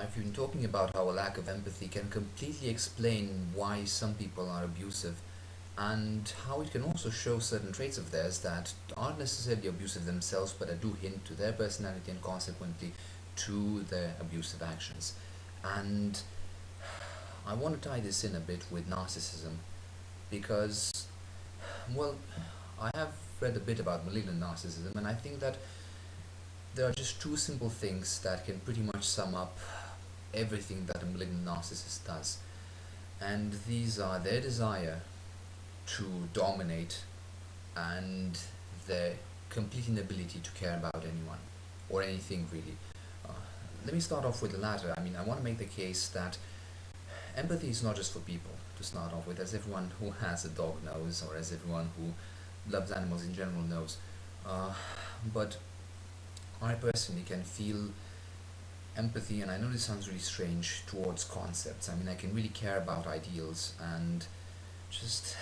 I've been talking about how a lack of empathy can completely explain why some people are abusive, and how it can also show certain traits of theirs that aren't necessarily abusive themselves but that do hint to their personality and consequently to their abusive actions. And I want to tie this in a bit with narcissism because, well, I have read a bit about malignant narcissism, and I think that there are just two simple things that can pretty much sum up everything that a malignant narcissist does. And these are their desire to dominate and their complete inability to care about anyone or anything really. Uh, Let me start off with the latter. I mean, I want to make the case that empathy is not just for people to start off with, as everyone who has a dog knows, or as everyone who loves animals in general knows. But I personally can feel empathy, and I know this sounds really strange, towards concepts. I mean, I can really care about ideals, and just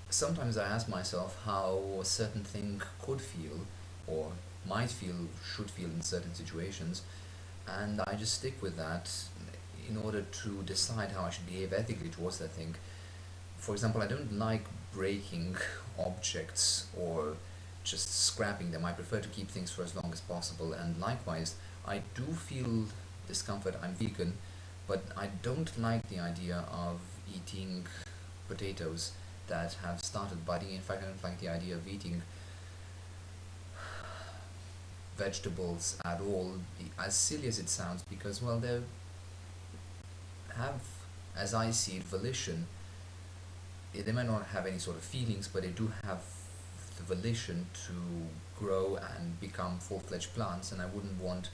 sometimes I ask myself how a certain thing could feel, or might feel, should feel in certain situations, and I just stick with that in order to decide how I should behave ethically towards that thing. For example, I don't like breaking objects or just scrapping them. I prefer to keep things for as long as possible, and likewise, I do feel discomfort. I'm vegan, but I don't like the idea of eating potatoes that have started budding. In fact, I don't like the idea of eating vegetables at all, as silly as it sounds, because, well, they have, as I see it, volition. They might not have any sort of feelings, but they do have the volition to grow and become full-fledged plants, and I wouldn't want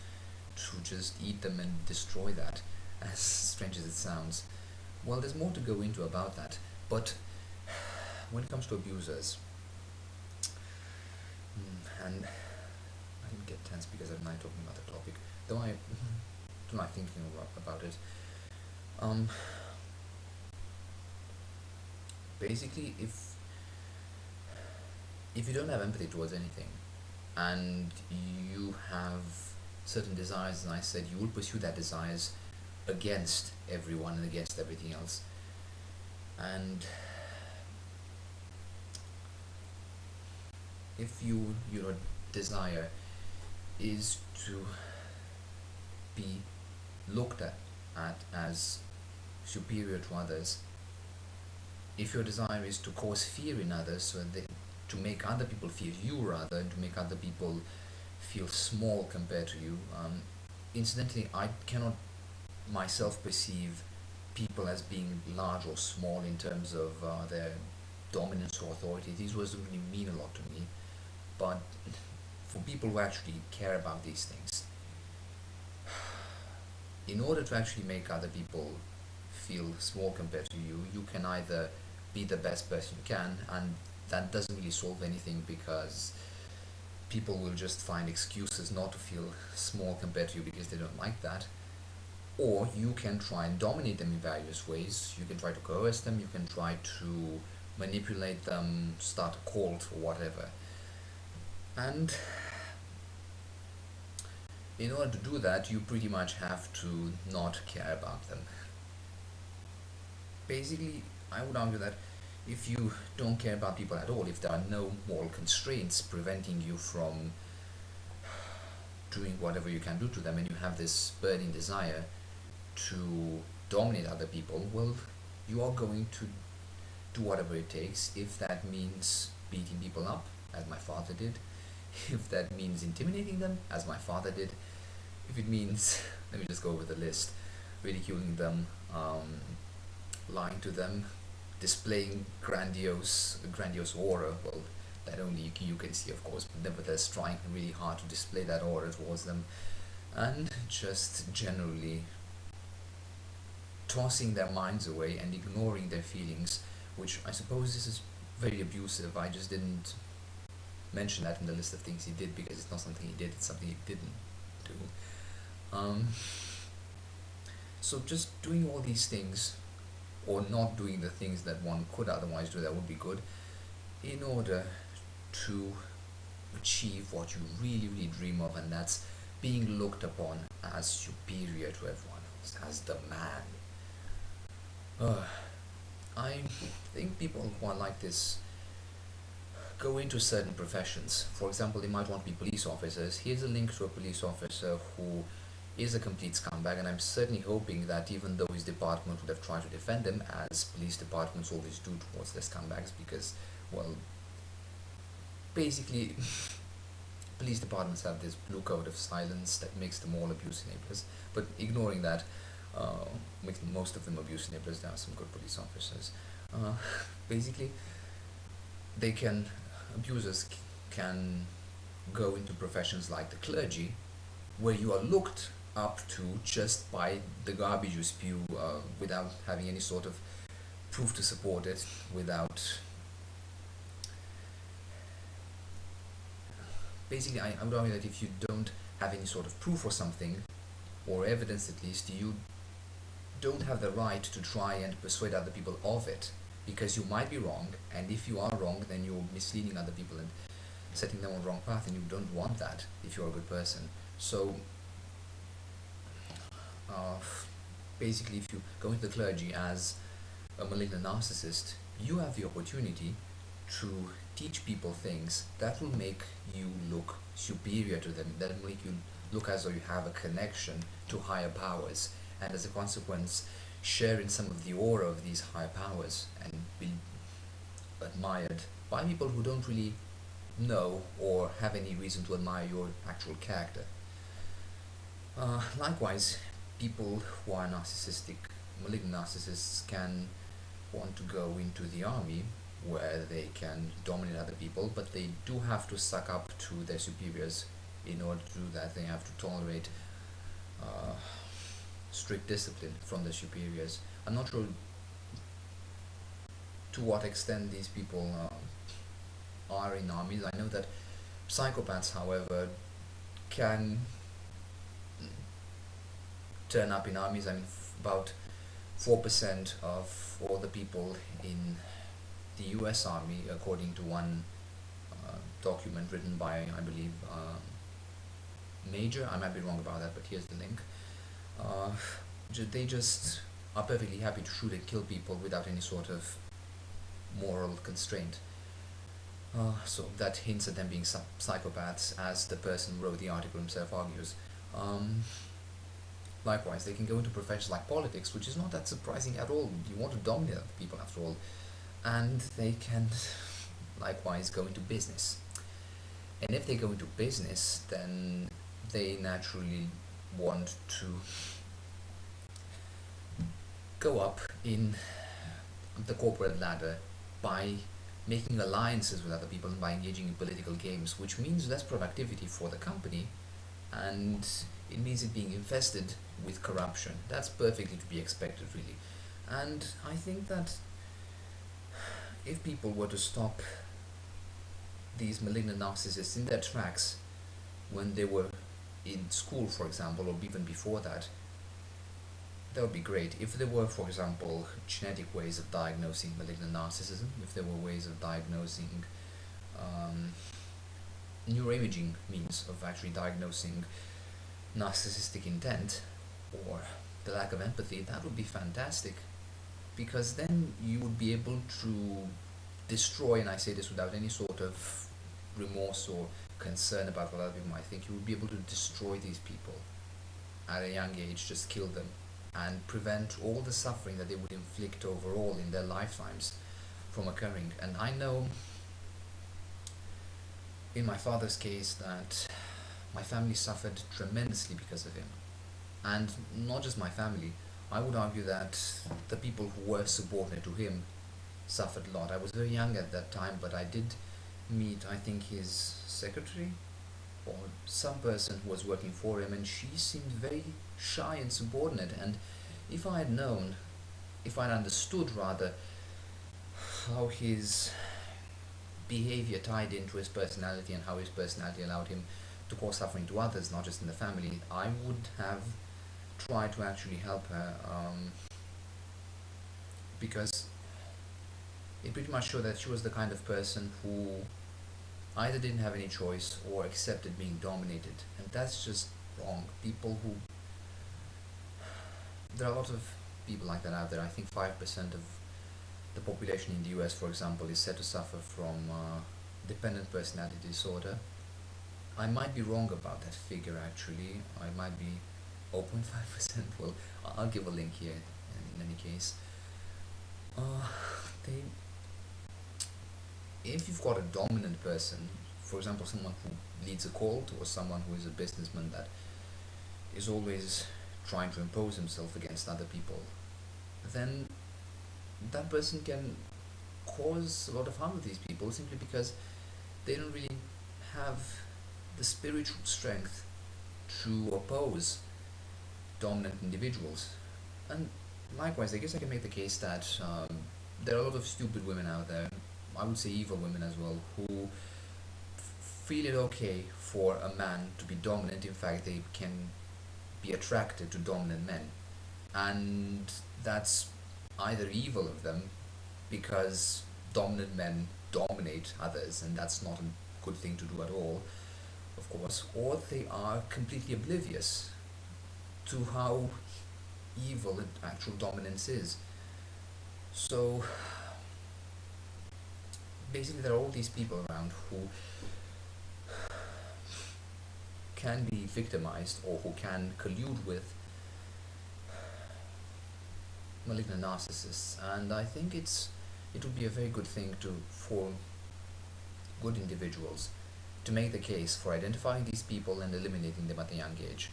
to just eat them and destroy that, as strange as it sounds. Well, there's more to go into about that, but when it comes to abusers, and I didn't get tense because I'm not talking about the topic, though I don't like thinking about it. Basically, if you don't have empathy towards anything, and you have certain desires, and I said you will pursue that desires against everyone and against everything else, and if your desire is to be looked at as superior to others, if your desire is to cause fear in others, so to make other people fear you rather, and to make other people feel small compared to you. Incidentally, I cannot myself perceive people as being large or small in terms of their dominance or authority. These words don't really mean a lot to me, but for people who actually care about these things, in order to actually make other people feel small compared to you, you can either be the best person you can, and that doesn't really solve anything because people will just find excuses not to feel small compared to you because they don't like that. Or you can try and dominate them in various ways. You can try to coerce them, you can try to manipulate them, start a cult or whatever. And in order to do that, you pretty much have to not care about them. Basically, I would argue that if you don't care about people at all, if there are no moral constraints preventing you from doing whatever you can do to them, and you have this burning desire to dominate other people, well, you are going to do whatever it takes. If that means beating people up, as my father did, if that means intimidating them, as my father did, if it means, let me just go over the list, ridiculing them, lying to them, displaying grandiose aura, well, that only you can see, of course, but nevertheless trying really hard to display that aura towards them, and just generally tossing their minds away and ignoring their feelings, which I suppose this is very abusive. I just didn't mention that in the list of things he did because it's not something he did, it's something he didn't do. So just doing all these things, or not doing the things that one could otherwise do that would be good, in order to achieve what you really dream of, and that's being looked upon as superior to everyone else, as the man. I think people who are like this go into certain professions. For example, they might want to be police officers. Here's a link to a police officer who is a complete scumbag, and I'm certainly hoping that even though his department would have tried to defend him, as police departments always do towards their scumbags, because, well, basically, police departments have this blue code of silence that makes them all abuse enablers. But ignoring that, makes most of them abuse enablers. There are some good police officers. Basically, they can, abusers can go into professions like the clergy, where you are looked up to just by the garbage you spew, without having any sort of proof to support it, without... Basically, I would argue that if you don't have any sort of proof or something, or evidence at least, you don't have the right to try and persuade other people of it, because you might be wrong, and if you are wrong, then you're misleading other people and setting them on the wrong path, and you don't want that if you're a good person. So, basically, if you go into the clergy as a malignant narcissist, you have the opportunity to teach people things that will make you look superior to them, that will make you look as though you have a connection to higher powers, and as a consequence share in some of the aura of these higher powers and be admired by people who don't really know or have any reason to admire your actual character. Likewise, people who are narcissistic, malignant narcissists, can want to go into the army, where they can dominate other people, but they do have to suck up to their superiors. In order to do that, they have to tolerate strict discipline from the superiors. I'm not sure to what extent these people are in armies. I know that psychopaths, however, can turn up in armies. I mean, about 4% of all the people in the US Army, according to one document written by, I believe, Major, I might be wrong about that, but here's the link. They just are perfectly happy to shoot and kill people without any sort of moral constraint. So that hints at them being psychopaths, as the person who wrote the article himself argues. Likewise, they can go into professions like politics, which is not that surprising at all. You want to dominate other people, after all. And they can likewise go into business. And if they go into business, then they naturally want to go up in the corporate ladder by making alliances with other people and by engaging in political games, which means less productivity for the company, and it means it being infested with corruption. That's perfectly to be expected, really. And I think that if people were to stop these malignant narcissists in their tracks when they were in school, for example, or even before that, that would be great. If there were, for example, genetic ways of diagnosing malignant narcissism, if there were ways of diagnosing neuroimaging means of actually diagnosing narcissistic intent or the lack of empathy, that would be fantastic, because then you would be able to destroy, and I say this without any sort of remorse or concern about what other people might think, you would be able to destroy these people at a young age, just kill them, and prevent all the suffering that they would inflict overall in their lifetimes from occurring. And I know in my father's case that my family suffered tremendously because of him. And not just my family, I would argue that the people who were subordinate to him suffered a lot. I was very young at that time, but I did meet, I think, his secretary or some person who was working for him, and she seemed very shy and subordinate. And if I had known, if I'd understood rather, how his behavior tied into his personality and how his personality allowed him to cause suffering to others, not just in the family, I would have tried to actually help her, because it pretty much showed that she was the kind of person who either didn't have any choice or accepted being dominated, and that's just wrong. People who, there are a lot of people like that out there. I think 5% of the population in the US, for example, is said to suffer from dependent personality disorder. I might be wrong about that figure actually. I might be 0.5%. Well, I'll give a link here in any case. They, if you've got a dominant person, for example, someone who leads a cult or someone who is a businessman that is always trying to impose himself against other people, then that person can cause a lot of harm to these people simply because they don't really have the spiritual strength to oppose dominant individuals. And likewise, I guess I can make the case that there are a lot of stupid women out there, I would say evil women as well, who feel it okay for a man to be dominant. In fact, they can be attracted to dominant men, and that's either evil of them because dominant men dominate others, and that's not a good thing to do at all, of course, or they are completely oblivious to how evil actual dominance is. So basically there are all these people around who can be victimized or who can collude with malignant narcissists, and I think it would be a very good thing for good individuals to make the case for identifying these people and eliminating them at a young age.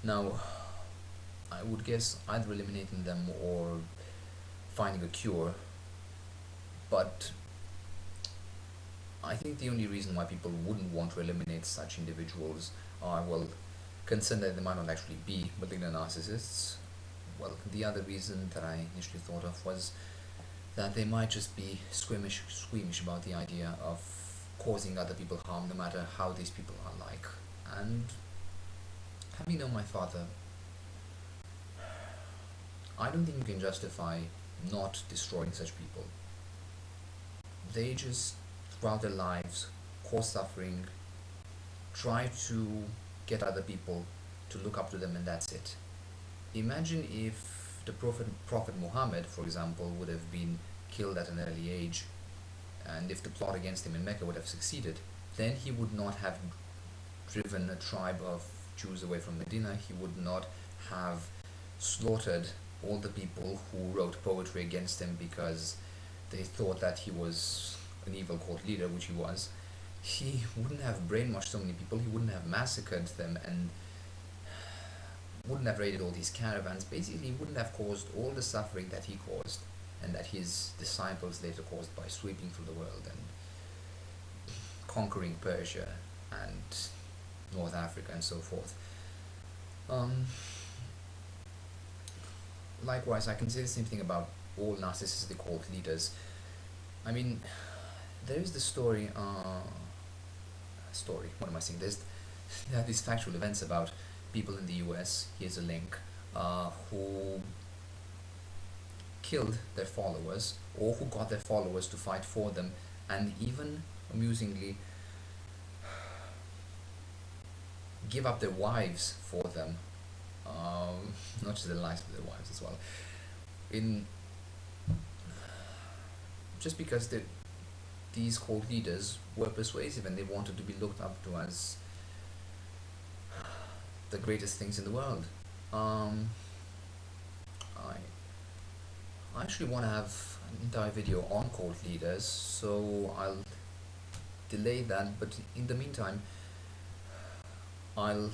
Now, I would guess either eliminating them or finding a cure, but I think the only reason why people wouldn't want to eliminate such individuals are, well, concerned that they might not actually be malignant narcissists. Well, the other reason that I initially thought of was that they might just be squeamish about the idea of causing other people harm, no matter how these people are like. And having known my father, I don't think you can justify not destroying such people. They just, throughout their lives, cause suffering, try to get other people to look up to them, and that's it. Imagine if the Prophet Muhammad, for example, would have been killed at an early age, and if the plot against him in Mecca would have succeeded, then he would not have driven a tribe of Jews away from Medina. He would not have slaughtered all the people who wrote poetry against him because they thought that he was an evil court leader, which he was. He wouldn't have brainwashed so many people, he wouldn't have massacred them, and wouldn't have raided all these caravans. Basically, he wouldn't have caused all the suffering that he caused and that his disciples later caused by sweeping through the world and conquering Persia and North Africa and so forth. Likewise, I can say the same thing about all narcissistic cult leaders. I mean, there is the story, what am I saying? There are these factual events about people in the US, here's a link, who killed their followers, or who got their followers to fight for them, and even, amusingly, give up their wives for them, not just the lives of their wives as well, just because these cult leaders were persuasive and they wanted to be looked up to as the greatest things in the world. I actually want to have an entire video on cult leaders, so I'll delay that, but in the meantime I'll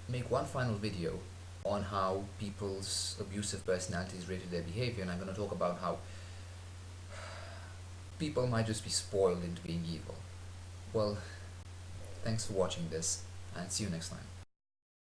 make one final video on how people's abusive personalities rated their behavior, and I'm going to talk about how people might just be spoiled into being evil. Well, thanks for watching this, and see you next time.